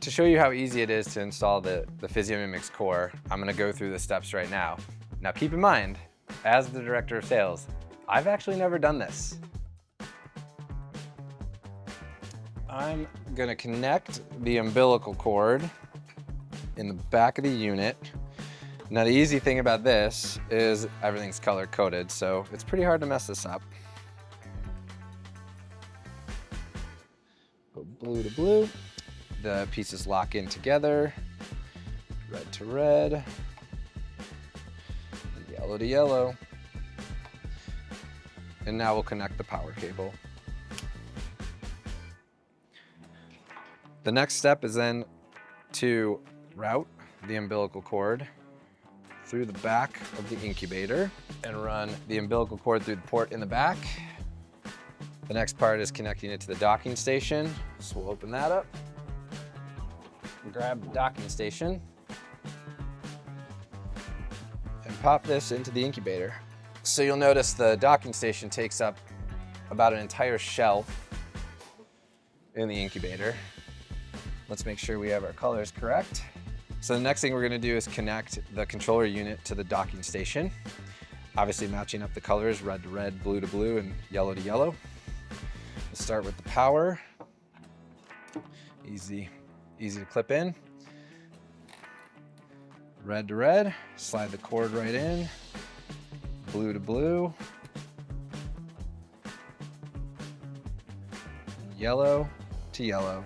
To show you how easy it is to install the PhysioMimix Core, I'm gonna go through the steps right now. Now keep in mind, as the director of sales, I've actually never done this. I'm gonna connect the umbilical cord in the back of the unit. Now the easy thing about this is everything's color coded, so it's pretty hard to mess this up. Go blue to blue. The pieces lock in together, red to red, and yellow to yellow. And now we'll connect the power cable. The next step is then to route the umbilical cord through the back of the incubator and run the umbilical cord through the port in the back. The next part is connecting it to the docking station. So we'll open that up. Grab the docking station and pop this into the incubator. So you'll notice the docking station takes up about an entire shelf in the incubator. Let's make sure we have our colors correct. So the next thing we're gonna do is connect the controller unit to the docking station. Obviously matching up the colors, red to red, blue to blue, and yellow to yellow. We'll start with the power. Easy to clip in. Red to red, slide the cord right in. Blue to blue. Yellow to yellow.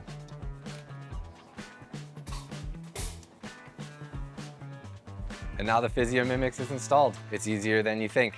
And now the PhysioMimix is installed. It's easier than you think.